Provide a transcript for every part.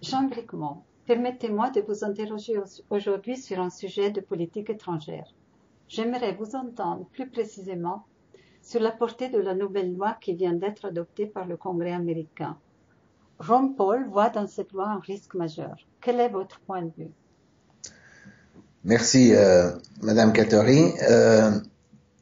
Jean Bricmont, permettez-moi de vous interroger aujourd'hui sur un sujet de politique étrangère. J'aimerais vous entendre plus précisément sur la portée de la nouvelle loi qui vient d'être adoptée par le Congrès américain. Ron Paul voit dans cette loi un risque majeur. Quel est votre point de vue? Merci, Madame Cattori.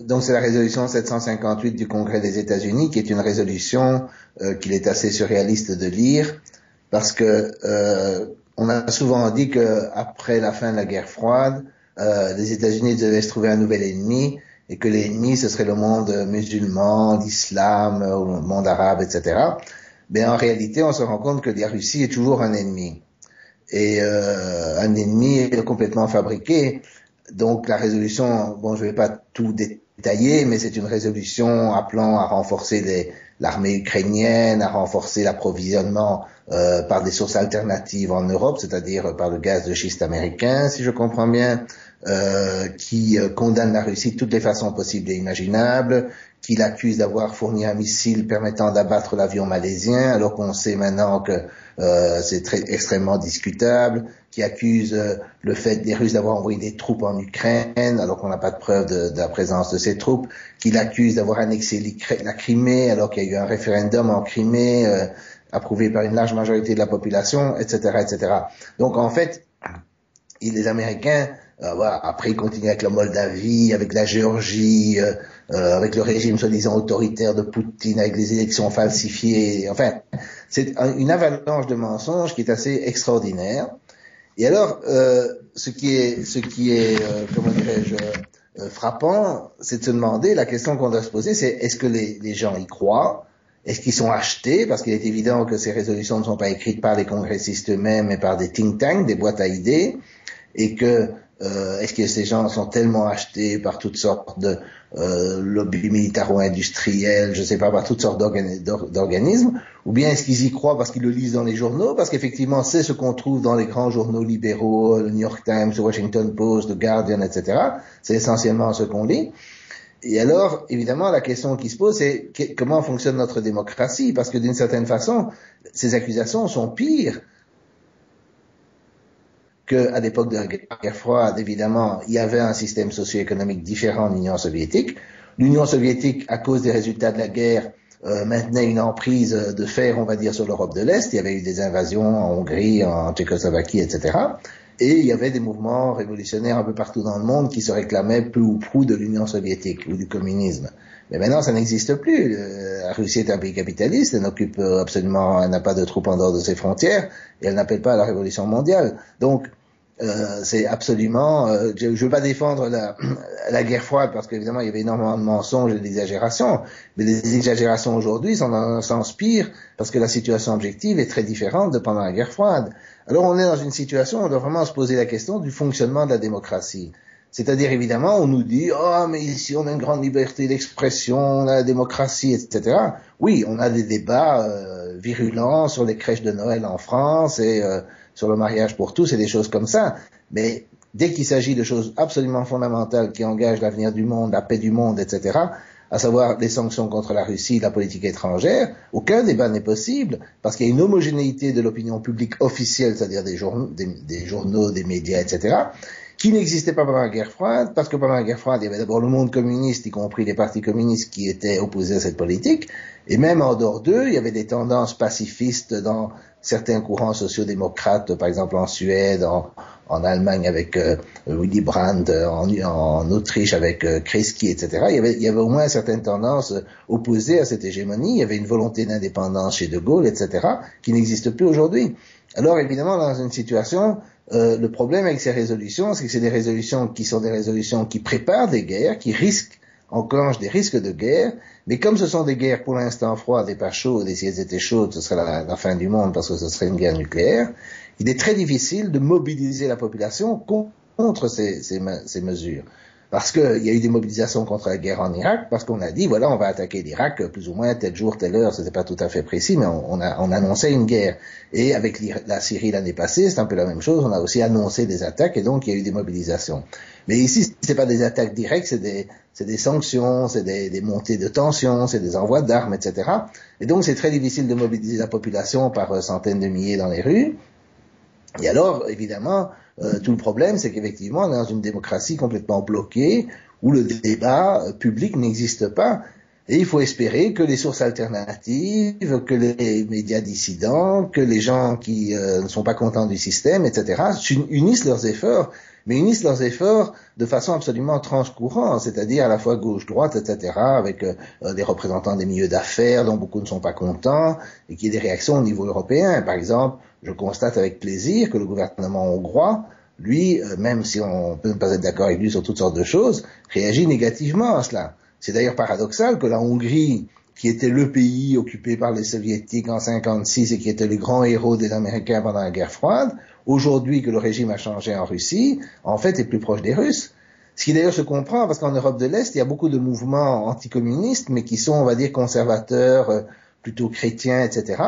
Donc c'est la résolution 758 du Congrès des États-Unis, qui est une résolution qu'il est assez surréaliste de lire, parce que on a souvent dit que après la fin de la guerre froide, les États-Unis devaient se trouver un nouvel ennemi, et que l'ennemi ce serait le monde musulman, l'islam, ou le monde arabe, etc. Mais en réalité, on se rend compte que la Russie est toujours un ennemi, et un ennemi complètement fabriqué. Donc la résolution, bon, je vais pas tout détailler, mais c'est une résolution appelant à renforcer l'armée ukrainienne, à renforcer l'approvisionnement par des sources alternatives en Europe, c'est-à-dire par le gaz de schiste américain, si je comprends bien, qui condamne la Russie de toutes les façons possibles et imaginables, qui l'accuse d'avoir fourni un missile permettant d'abattre l'avion malaisien, alors qu'on sait maintenant que c'est extrêmement discutable, qui accuse le fait des Russes d'avoir envoyé des troupes en Ukraine, alors qu'on n'a pas de preuve de la présence de ces troupes, qui l'accuse d'avoir annexé la Crimée, alors qu'il y a eu un référendum en Crimée, approuvé par une large majorité de la population, etc., etc. Donc en fait, les Américains, voilà, après ils continuent avec la Moldavie, avec la Géorgie, avec le régime soi-disant autoritaire de Poutine, avec les élections falsifiées. Enfin, c'est une avalanche de mensonges qui est assez extraordinaire. Et alors, ce qui est, comment dirais-je, frappant, c'est de se demander, la question qu'on doit se poser, c'est est-ce que les gens y croient? Est-ce qu'ils sont achetés? Parce qu'il est évident que ces résolutions ne sont pas écrites par les congressistes eux-mêmes, mais par des think tanks, des boîtes à idées, et que est-ce que ces gens sont tellement achetés par toutes sortes de lobbies militaro-industriels, je sais pas, par toutes sortes d'organismes, ou bien est-ce qu'ils y croient parce qu'ils le lisent dans les journaux, parce qu'effectivement c'est ce qu'on trouve dans les grands journaux libéraux, le New York Times, le Washington Post, le Guardian, etc. C'est essentiellement ce qu'on lit. Et alors, évidemment, la question qui se pose, c'est comment fonctionne notre démocratie, parce que d'une certaine façon, ces accusations sont pires qu'à l'époque de la guerre froide. Évidemment, il y avait un système socio-économique différent en Union soviétique. L'Union soviétique, à cause des résultats de la guerre, maintenait une emprise de fer, on va dire, sur l'Europe de l'Est. Il y avait eu des invasions en Hongrie, en Tchécoslovaquie, etc. Et il y avait des mouvements révolutionnaires un peu partout dans le monde qui se réclamaient peu ou prou de l'Union soviétique ou du communisme. Mais maintenant, ça n'existe plus. La Russie est un pays capitaliste, elle n'occupe absolument, elle n'a pas de troupes en dehors de ses frontières, et elle n'appelle pas à la révolution mondiale. Donc, c'est absolument, je ne veux pas défendre la guerre froide parce qu'évidemment il y avait énormément de mensonges et d'exagérations, mais les exagérations aujourd'hui sont dans un sens pire parce que la situation objective est très différente de pendant la guerre froide. Alors on est dans une situation où on doit vraiment se poser la question du fonctionnement de la démocratie. C'est-à-dire évidemment on nous dit oh mais ici on a une grande liberté d'expression, on a la démocratie, etc. Oui, on a des débats virulents sur les crèches de Noël en France et sur le mariage pour tous et des choses comme ça. Mais dès qu'il s'agit de choses absolument fondamentales qui engagent l'avenir du monde, la paix du monde, etc., à savoir les sanctions contre la Russie, la politique étrangère, aucun débat n'est possible parce qu'il y a une homogénéité de l'opinion publique officielle, c'est-à-dire des journaux, des médias, etc., qui n'existait pas pendant la guerre froide, parce que pendant la guerre froide, il y avait d'abord le monde communiste, y compris les partis communistes qui étaient opposés à cette politique, et même en dehors d'eux, il y avait des tendances pacifistes dans certains courants sociodémocrates, par exemple en Suède, en Allemagne avec Willy Brandt, en Autriche avec Kreisky, etc. Il y avait au moins certaines tendances opposées à cette hégémonie, il y avait une volonté d'indépendance chez De Gaulle, etc., qui n'existe plus aujourd'hui. Alors évidemment, dans une situation, le problème avec ces résolutions, c'est que c'est des résolutions qui sont des résolutions qui préparent des guerres, qui enclenchent des risques de guerre, mais comme ce sont des guerres pour l'instant froides et pas chaudes, et si elles étaient chaudes, ce serait la fin du monde parce que ce serait une guerre nucléaire, il est très difficile de mobiliser la population contre ces mesures. Parce qu'il y a eu des mobilisations contre la guerre en Irak, parce qu'on a dit, voilà, on va attaquer l'Irak plus ou moins tel jour, telle heure, c'était pas tout à fait précis, mais on annonçait une guerre. Et avec la Syrie l'année passée, c'est un peu la même chose, on a aussi annoncé des attaques et donc il y a eu des mobilisations. Mais ici, c'est pas des attaques directes, c'est des sanctions, c'est des montées de tensions, c'est des envois d'armes, etc. Et donc c'est très difficile de mobiliser la population par centaines de milliers dans les rues. Et alors, évidemment, tout le problème, c'est qu'effectivement, on est dans une démocratie complètement bloquée, où le débat public n'existe pas. Et il faut espérer que les sources alternatives, que les médias dissidents, que les gens qui ne sont pas contents du système, etc., unissent leurs efforts, mais unissent leurs efforts de façon absolument transcourante, c'est-à-dire à la fois gauche-droite, etc., avec des représentants des milieux d'affaires dont beaucoup ne sont pas contents, et qu'il y ait des réactions au niveau européen. Par exemple, je constate avec plaisir que le gouvernement hongrois, lui, même si on peut ne pas être d'accord avec lui sur toutes sortes de choses, réagit négativement à cela. C'est d'ailleurs paradoxal que la Hongrie, qui était le pays occupé par les Soviétiques en 56 et qui était le grand héros des Américains pendant la guerre froide, aujourd'hui que le régime a changé en Russie, en fait est plus proche des Russes. Ce qui d'ailleurs se comprend parce qu'en Europe de l'Est, il y a beaucoup de mouvements anticommunistes, mais qui sont, on va dire, conservateurs, plutôt chrétiens, etc.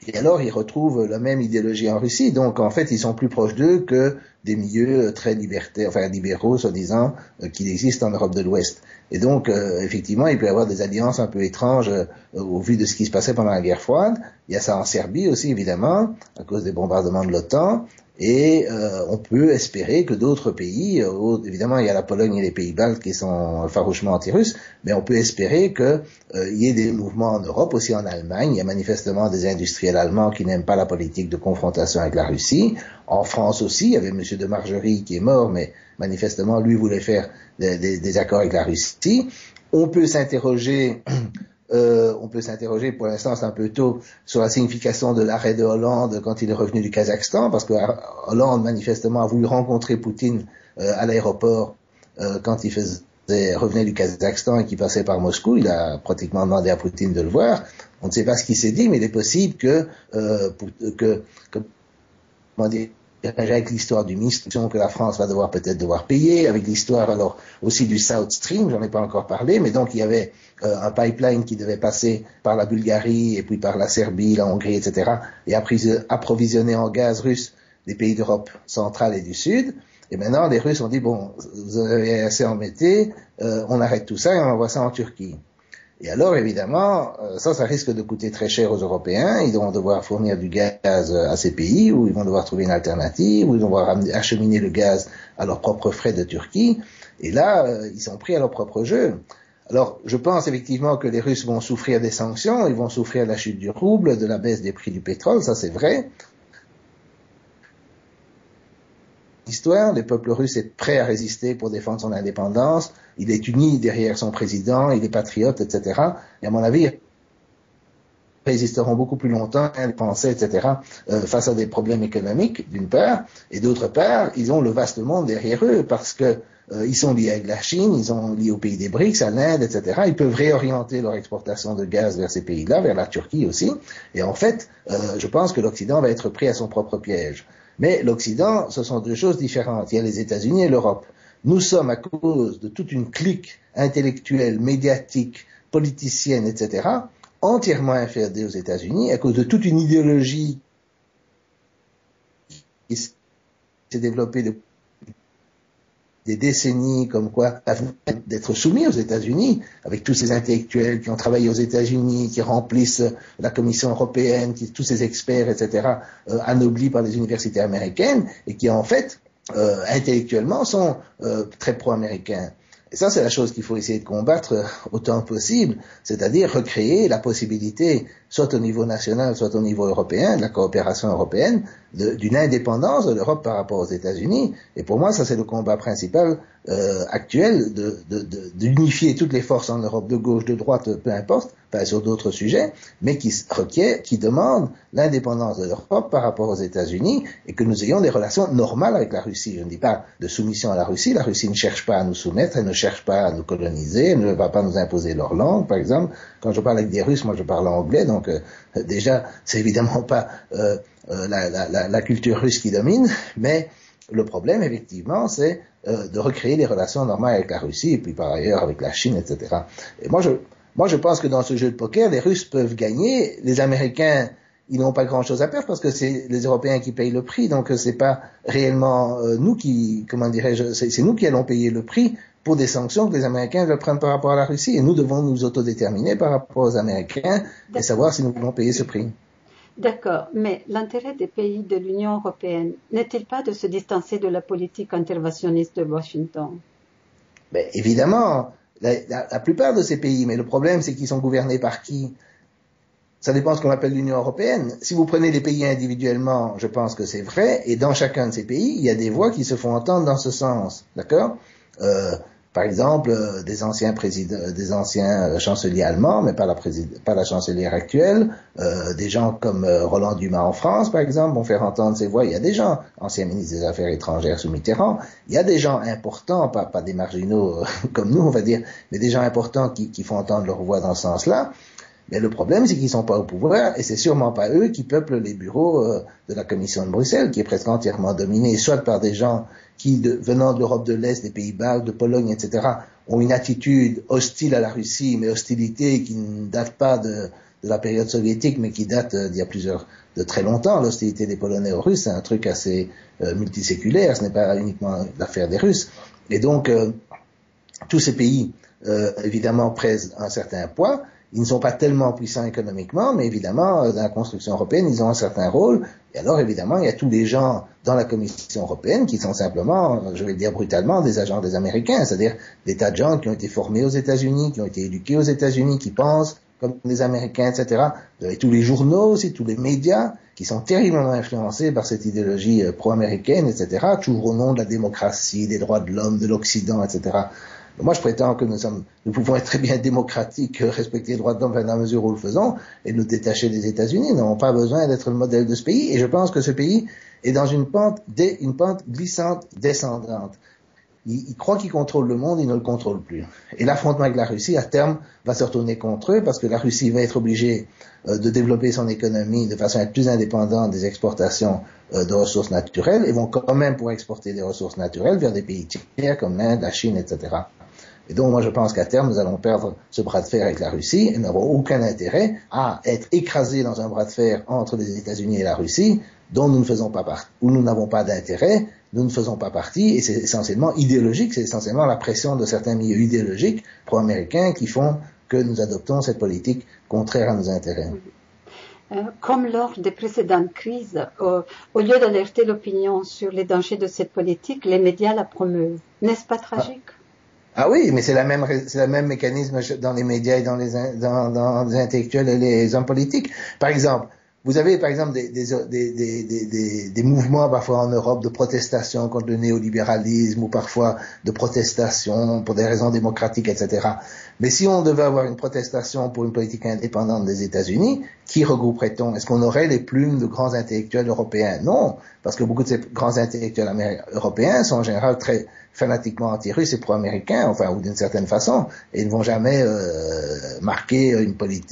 Et alors, ils retrouvent la même idéologie en Russie. Donc, en fait, ils sont plus proches d'eux que des milieux très libertaires, enfin libéraux, soi-disant, qui existent en Europe de l'Ouest. Et donc, effectivement, il peut y avoir des alliances un peu étranges au vu de ce qui se passait pendant la guerre froide. Il y a ça en Serbie aussi, évidemment, à cause des bombardements de l'OTAN. Et on peut espérer que d'autres pays, évidemment il y a la Pologne et les Pays-Baltes qui sont farouchement anti-russes, mais on peut espérer qu'il y ait des mouvements en Europe, aussi en Allemagne. Il y a manifestement des industriels allemands qui n'aiment pas la politique de confrontation avec la Russie. En France aussi, il y avait M. de Margerie qui est mort, mais manifestement lui voulait faire des accords avec la Russie. On peut s'interroger pour l'instant c'est un peu tôt sur la signification de l'arrêt de Hollande quand il est revenu du Kazakhstan, parce que Hollande manifestement a voulu rencontrer Poutine à l'aéroport quand il revenait du Kazakhstan et qu'il passait par Moscou. Il a pratiquement demandé à Poutine de le voir. On ne sait pas ce qui s'est dit, mais il est possible que comment dire, avec l'histoire du mission que la France va devoir payer, avec l'histoire alors aussi du South Stream, j'en ai pas encore parlé, mais donc il y avait un pipeline qui devait passer par la Bulgarie et puis par la Serbie, la Hongrie, etc. et approvisionner en gaz russe les pays d'Europe centrale et du Sud. Et maintenant les Russes ont dit bon, vous avez assez embêté, on arrête tout ça et on envoie ça en Turquie. Et alors, évidemment, ça risque de coûter très cher aux Européens. Ils vont devoir fournir du gaz à ces pays, ou ils vont devoir trouver une alternative, ou ils vont devoir acheminer le gaz à leurs propres frais de Turquie. Et là, ils sont pris à leur propre jeu. Alors, je pense effectivement que les Russes vont souffrir des sanctions, ils vont souffrir de la chute du rouble, de la baisse des prix du pétrole, ça c'est vrai. Histoire, le peuple russe est prêt à résister pour défendre son indépendance, il est uni derrière son président, il est patriote, etc. Et à mon avis, ils résisteront beaucoup plus longtemps, les Français, etc., face à des problèmes économiques, d'une part, et d'autre part, ils ont le vaste monde derrière eux, parce que ils sont liés avec la Chine, ils sont liés aux pays des BRICS, à l'Inde, etc. Ils peuvent réorienter leur exportation de gaz vers ces pays-là, vers la Turquie aussi. Et en fait, je pense que l'Occident va être pris à son propre piège. Mais l'Occident, ce sont deux choses différentes. Il y a les États-Unis et l'Europe. Nous sommes, à cause de toute une clique intellectuelle, médiatique, politicienne, etc., entièrement inféodés aux États-Unis, à cause de toute une idéologie qui s'est développée depuis des décennies, comme quoi d'être soumis aux États-Unis, avec tous ces intellectuels qui ont travaillé aux États-Unis, qui remplissent la Commission européenne, tous ces experts, etc., anoblis par les universités américaines, et qui en fait, intellectuellement, sont très pro-américains. Et ça, c'est la chose qu'il faut essayer de combattre autant que possible, c'est-à-dire recréer la possibilité, soit au niveau national, soit au niveau européen, de la coopération européenne, d'une indépendance de l'Europe par rapport aux États-Unis. Et pour moi, ça c'est le combat principal actuel, d'unifier toutes les forces en Europe, de gauche, de droite, peu importe, pas sur d'autres sujets, mais qui demande l'indépendance de l'Europe par rapport aux États-Unis et que nous ayons des relations normales avec la Russie. Je ne dis pas de soumission à la Russie ne cherche pas à nous soumettre, elle ne cherche pas à nous coloniser, elle ne va pas nous imposer leur langue, par exemple. Quand je parle avec des Russes, moi je parle anglais, donc déjà, c'est évidemment pas la culture russe qui domine, mais le problème, effectivement, c'est de recréer des relations normales avec la Russie et puis par ailleurs avec la Chine, etc. Et moi, je pense que dans ce jeu de poker, les Russes peuvent gagner, les Américains, ils n'ont pas grand-chose à perdre parce que c'est les Européens qui payent le prix, donc c'est pas réellement nous qui, comment dirais-je, c'est nous qui allons payer le prix pour des sanctions que les Américains veulent prendre par rapport à la Russie, et nous devons nous autodéterminer par rapport aux Américains et savoir si nous voulons payer ce prix. D'accord, mais l'intérêt des pays de l'Union européenne n'est-il pas de se distancer de la politique interventionniste de Washington? Ben, évidemment, la plupart de ces pays, mais le problème c'est qu'ils sont gouvernés par qui? Ça dépend de ce qu'on appelle l'Union européenne. Si vous prenez les pays individuellement, je pense que c'est vrai, et dans chacun de ces pays, il y a des voix qui se font entendre dans ce sens, d'accord? Par exemple, des anciens présidents, des anciens chanceliers allemands, mais pas la chancelière actuelle, des gens comme Roland Dumas en France, par exemple, vont faire entendre ces voix. Il y a des gens, anciens ministres des Affaires étrangères sous Mitterrand, il y a des gens importants, pas des marginaux comme nous, on va dire, mais des gens importants qui font entendre leur voix dans ce sens-là. Mais le problème, c'est qu'ils sont pas au pouvoir, et c'est sûrement pas eux qui peuplent les bureaux de la Commission de Bruxelles, qui est presque entièrement dominée, soit par des gens qui, venant de l'Europe de l'Est, des Pays-Bas, de Pologne, etc., ont une attitude hostile à la Russie, mais hostilité qui ne date pas de la période soviétique, mais qui date d'il y a de très longtemps. L'hostilité des Polonais aux Russes, c'est un truc assez multiséculaire, ce n'est pas uniquement l'affaire des Russes. Et donc, tous ces pays, évidemment, pèsent un certain poids. Ils ne sont pas tellement puissants économiquement, mais évidemment, dans la construction européenne, ils ont un certain rôle. Et alors, évidemment, il y a tous les gens dans la Commission européenne qui sont simplement, je vais le dire brutalement, des agents des Américains, c'est-à-dire des tas de gens qui ont été formés aux États-Unis, qui ont été éduqués aux États-Unis, qui pensent comme les Américains, etc. Vous avez tous les journaux aussi, tous les médias, qui sont terriblement influencés par cette idéologie pro-américaine, etc., toujours au nom de la démocratie, des droits de l'homme, de l'Occident, etc. Moi, je prétends que nous pouvons être très bien démocratiques, respecter les droits de l'homme dans la mesure où nous le faisons, et nous détacher des États-Unis. Nous n'avons pas besoin d'être le modèle de ce pays. Et je pense que ce pays est dans une pente glissante, descendante. Ils croient qu'ils contrôlent le monde, ils ne le contrôlent plus. Et l'affrontement avec la Russie, à terme, va se retourner contre eux, parce que la Russie va être obligée de développer son économie de façon à être plus indépendante des exportations de ressources naturelles, et vont quand même pouvoir exporter des ressources naturelles vers des pays tiers comme l'Inde, la Chine, etc. Et donc, moi, je pense qu'à terme, nous allons perdre ce bras de fer avec la Russie et n'aurons aucun intérêt à être écrasés dans un bras de fer entre les États-Unis et la Russie, dont nous ne faisons pas partie, où nous n'avons pas d'intérêt, nous ne faisons pas partie, et c'est essentiellement idéologique, c'est essentiellement la pression de certains milieux idéologiques pro-américains qui font que nous adoptons cette politique contraire à nos intérêts. Comme lors des précédentes crises, au lieu d'alerter l'opinion sur les dangers de cette politique, les médias la promeuvent. N'est-ce pas tragique? Ah oui, mais c'est le même mécanisme dans les médias et dans les intellectuels et les hommes politiques. Par exemple, vous avez par exemple des mouvements parfois en Europe de protestation contre le néolibéralisme ou parfois de protestation pour des raisons démocratiques, etc. Mais si on devait avoir une protestation pour une politique indépendante des États-Unis, qui regrouperait-on? Est-ce qu'on aurait les plumes de grands intellectuels européens? Non, parce que beaucoup de ces grands intellectuels européens sont en général très fanatiquement anti-russes et pro-américains, enfin, ou d'une certaine façon, et ne vont jamais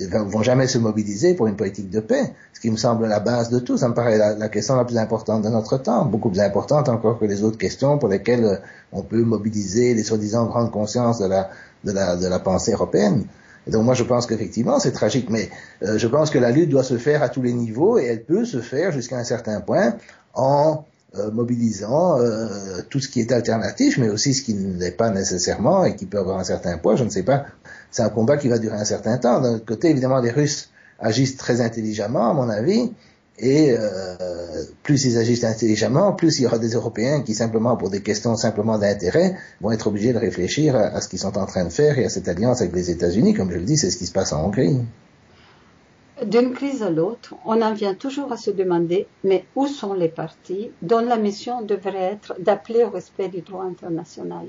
vont jamais se mobiliser pour une politique de paix, ce qui me semble la base de tout. Ça me paraît la question la plus importante de notre temps, beaucoup plus importante encore que les autres questions pour lesquelles on peut mobiliser les soi-disant grandes consciences de la pensée européenne. Et donc moi je pense qu'effectivement c'est tragique, mais je pense que la lutte doit se faire à tous les niveaux et elle peut se faire jusqu'à un certain point en mobilisant tout ce qui est alternatif, mais aussi ce qui ne l'est pas nécessairement et qui peut avoir un certain poids, je ne sais pas. C'est un combat qui va durer un certain temps. D'un autre côté, évidemment, les Russes agissent très intelligemment, à mon avis, et plus ils agissent intelligemment, plus il y aura des Européens qui, simplement pour des questions simplement d'intérêt, vont être obligés de réfléchir à ce qu'ils sont en train de faire et à cette alliance avec les États-Unis. Comme je le dis, c'est ce qui se passe en Hongrie. D'une crise à l'autre, on en vient toujours à se demander, mais où sont les partis dont la mission devrait être d'appeler au respect du droit international?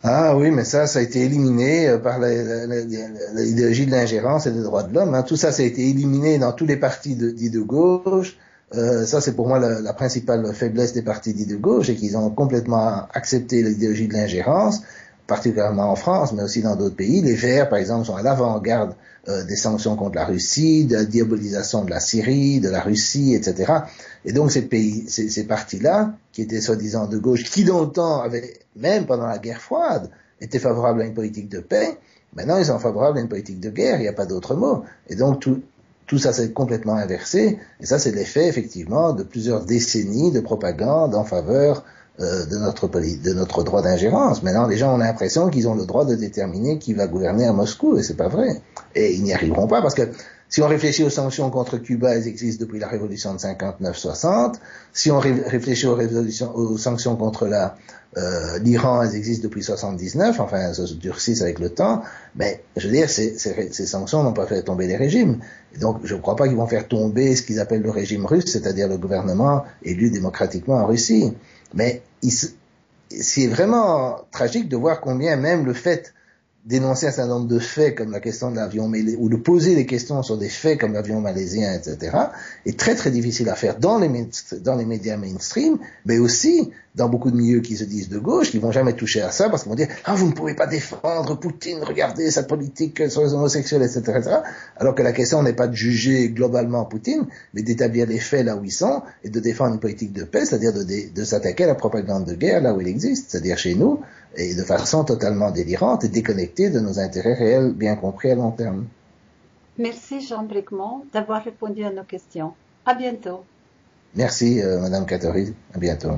Ah oui, mais ça a été éliminé par l'idéologie de l'ingérence et des droits de l'homme. Hein. Tout ça a été éliminé dans tous les partis dits de gauche. Ça, c'est pour moi la principale faiblesse des partis dits de gauche, et qu'ils ont complètement accepté l'idéologie de l'ingérence, particulièrement en France, mais aussi dans d'autres pays. Les Verts, par exemple, sont à l'avant-garde des sanctions contre la Russie, de la diabolisation de la Syrie, de la Russie, etc. Et donc ces partis-là, qui étaient soi-disant de gauche, qui longtemps avaient, même pendant la guerre froide, étaient favorables à une politique de paix, maintenant ils sont favorables à une politique de guerre, il n'y a pas d'autre mot. Et donc tout ça s'est complètement inversé, et ça c'est l'effet effectivement de plusieurs décennies de propagande en faveur de notre droit d'ingérence. Maintenant, les gens ont l'impression qu'ils ont le droit de déterminer qui va gouverner à Moscou, et c'est pas vrai. Et ils n'y arriveront pas, parce que Si on réfléchit aux sanctions contre Cuba, elles existent depuis la révolution de 59-60. Si on réfléchit aux sanctions contre l'Iran, elles existent depuis 79. Enfin, elles se durcissent avec le temps. Mais, je veux dire, ces sanctions n'ont pas fait tomber les régimes. Et donc, je ne crois pas qu'ils vont faire tomber ce qu'ils appellent le régime russe, c'est-à-dire le gouvernement élu démocratiquement en Russie. Mais c'est vraiment tragique de voir combien même le fait d'énoncer un certain nombre de faits comme la question de l'avion, ou de poser des questions sur des faits comme l'avion malaisien, etc., est très très difficile à faire dans les médias mainstream, mais aussi dans beaucoup de milieux qui se disent de gauche, qui vont jamais toucher à ça parce qu'ils vont dire « Ah, vous ne pouvez pas défendre Poutine, regardez cette politique sur les homosexuels, etc., etc. » Alors que la question n'est pas de juger globalement Poutine, mais d'établir les faits là où ils sont et de défendre une politique de paix, c'est-à-dire de s'attaquer à la propagande de guerre là où il existe, c'est-à-dire chez nous, et de façon totalement délirante et déconnectée de nos intérêts réels bien compris à long terme. Merci Jean Bricmont d'avoir répondu à nos questions. À bientôt. Merci Madame Catherine, à bientôt.